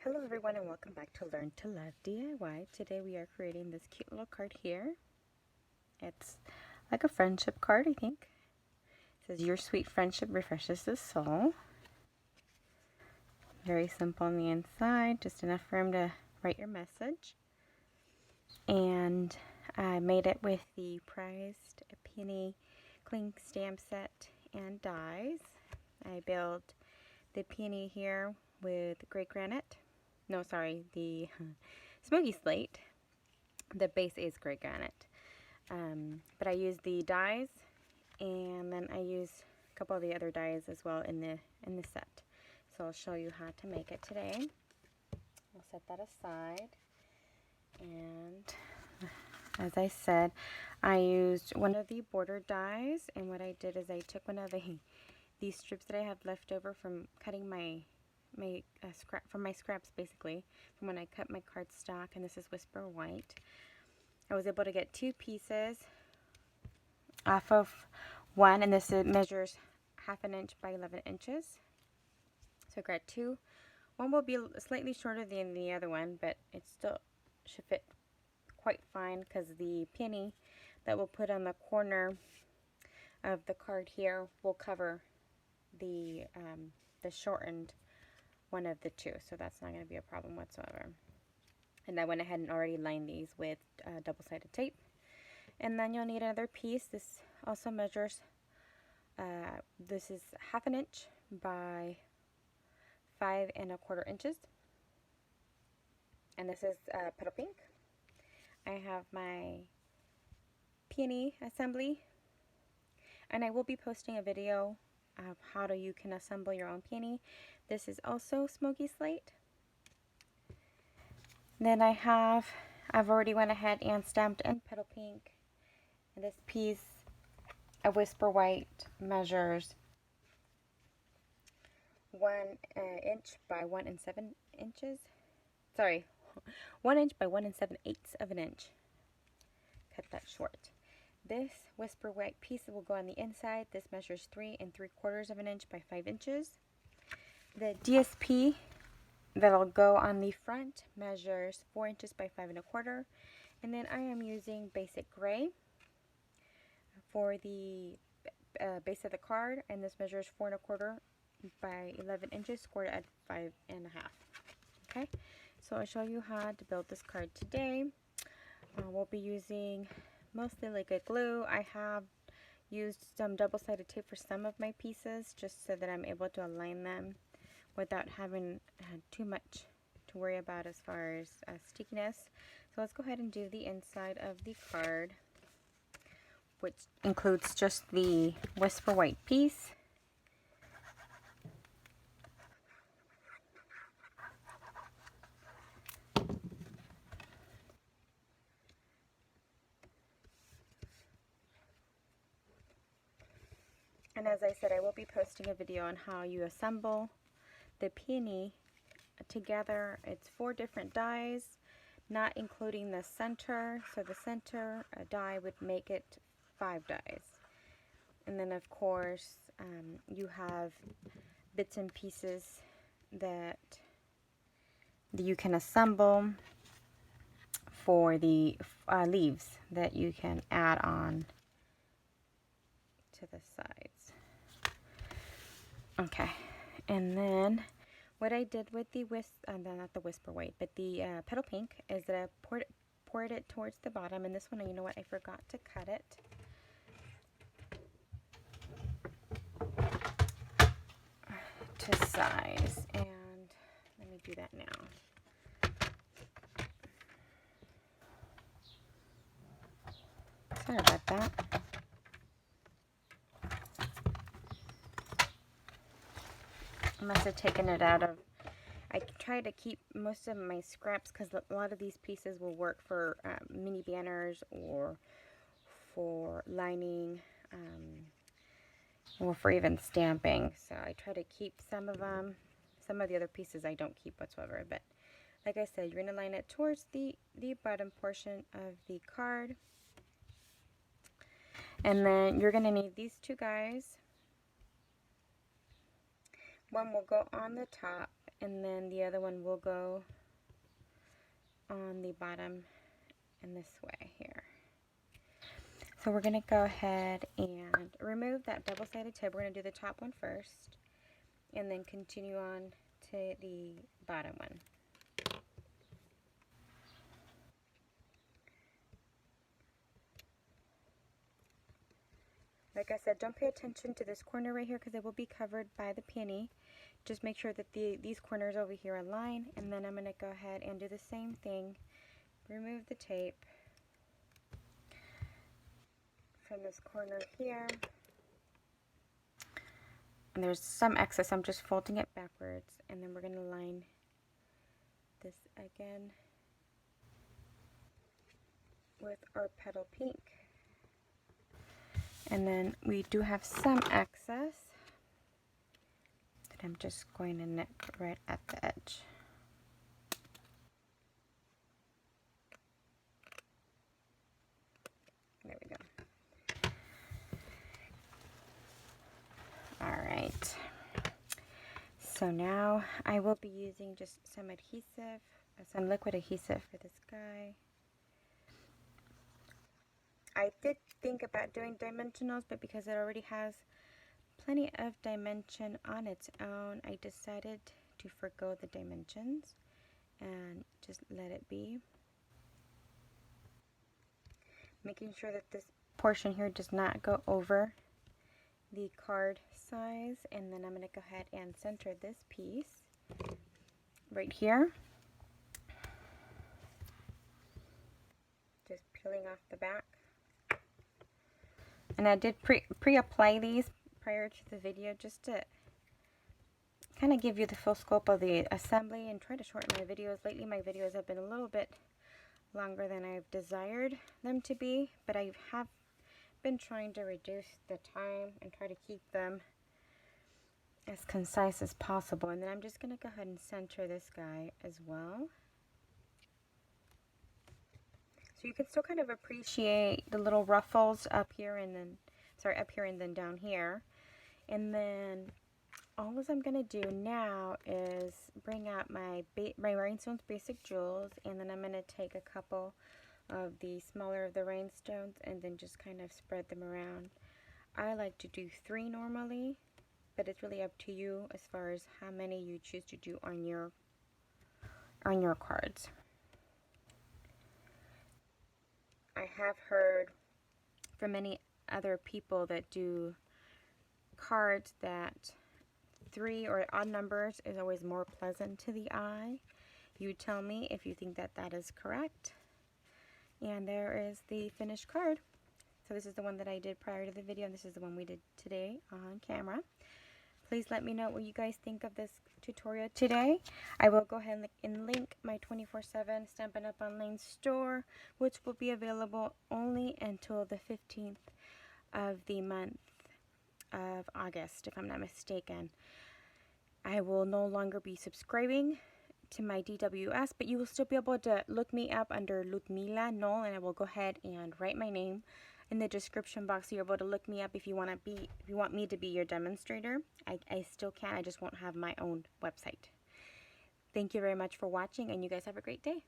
Hello everyone and welcome back to Learn to Love DIY. Today we are creating this cute little card here. It's like a friendship card, I think. It says, "Your sweet friendship refreshes the soul." Very simple on the inside, just enough room to write your message. And I made it with the prized Peony cling stamp set and dies. I built the Peony here with gray granite. No, sorry, the smoky slate. The base is gray granite. But I used the dies, and then I used a couple of the other dies as well in the set. So I'll show you how to make it today. I'll set that aside. And as I said, I used one of the border dies, and what I did is I took one of these strips that I have left over from cutting my scraps, basically from when I cut my cardstock, and this is Whisper White. I was able to get 2 pieces off of one, and this measures 1/2 inch by 11 inches. So I grabbed 2. One will be slightly shorter than the other one, but it still should fit quite fine because the penny that we'll put on the corner of the card here will cover the shortened one of the 2, so that's not going to be a problem whatsoever. And I went ahead and already lined these with double-sided tape. And then you'll need another piece. This also measures, this is 1/2 inch by 5 1/4 inches. And this is petal pink. I have my peony assembly, and I will be posting a video of how you can assemble your own peony. This is also smoky slate. Then I've already went ahead and stamped in petal pink. And this piece of Whisper White measures 1 inch by 1 7 inches. Sorry, 1 inch by 1 7/8 of an inch. Cut that short. This Whisper White piece will go on the inside. This measures 3 3/4 of an inch by 5 inches. The DSP that'll go on the front measures 4 inches by 5 1/4. And then I am using basic gray for the base of the card, and this measures 4 1/4 by 11 inches, scored at 5 1/2. Okay, so I'll show you how to build this card today. We'll be using mostly liquid glue. I have used some double-sided tape for some of my pieces just so that I'm able to align them without having too much to worry about as far as stickiness. So let's go ahead and do the inside of the card, which includes just the Whisper White piece. And as I said, I will be posting a video on how you assemble the peony together. It's 4 different dies, not including the center. So the center die would make it 5 dies. And then of course you have bits and pieces that you can assemble for the leaves that you can add on to the sides. Okay, and then what I did with the not the Whisper White, but the petal pink, is that I poured it towards the bottom. And this one, you know what, I forgot to cut it. To size, and let me do that now. Sorry about that. I must have taken it out of, I try to keep most of my scraps because a lot of these pieces will work for mini banners or for lining or for even stamping. So I try to keep some of them. Some of the other pieces I don't keep whatsoever. But like I said, you're going to line it towards the bottom portion of the card. And then you're going to need these 2 guys. One will go on the top, and then the other one will go on the bottom in this way here. So we're going to go ahead and remove that double-sided tip. We're going to do the top one first and then continue on to the bottom one. Like I said, don't pay attention to this corner right here because it will be covered by the peony. Just make sure that these corners over here align, and then I'm going to go ahead and do the same thing. Remove the tape from this corner here. And there's some excess, I'm just folding it backwards, and then we're going to line this again with our petal pink. And then we do have some excess that I'm just going to nip right at the edge. There we go. Alright. So now I will be using just some adhesive, some liquid adhesive for this guy. I did think about doing dimensionals, but because it already has plenty of dimension on its own, I decided to forgo the dimensions and just let it be. Making sure that this portion here does not go over the card size, and then I'm going to go ahead and center this piece right here. Just peeling off the back. And I did pre-apply these prior to the video just to kind of give you the full scope of the assembly and try to shorten my videos. Lately my videos have been a little bit longer than I've desired them to be, but I have been trying to reduce the time and try to keep them as concise as possible. And then I'm just going to go ahead and center this guy as well. So you can still kind of appreciate the little ruffles up here and then, up here and then down here. And then all I'm going to do now is bring out my Rhinestones Basic Jewels, and then I'm going to take a couple of the smaller of the rhinestones and then just kind of spread them around. I like to do 3 normally, but it's really up to you as far as how many you choose to do on your cards. I have heard from many other people that do cards that 3 or odd numbers is always more pleasant to the eye. You tell me if you think that that is correct. And there is the finished card. So this is the one that I did prior to the video, and this is the one we did today on camera. Please let me know what you guys think of this tutorial today. I will go ahead and link my 24/7 Stampin' Up! Online store, which will be available only until the 15th of the month of August, if I'm not mistaken. I will no longer be subscribing to my DWS, but you will still be able to look me up under Ludmila Knoll, and I will go ahead and write my name in the description box, so you're able to look me up if you want me to be your demonstrator. I still can, I just won't have my own website. Thank you very much for watching, and you guys have a great day.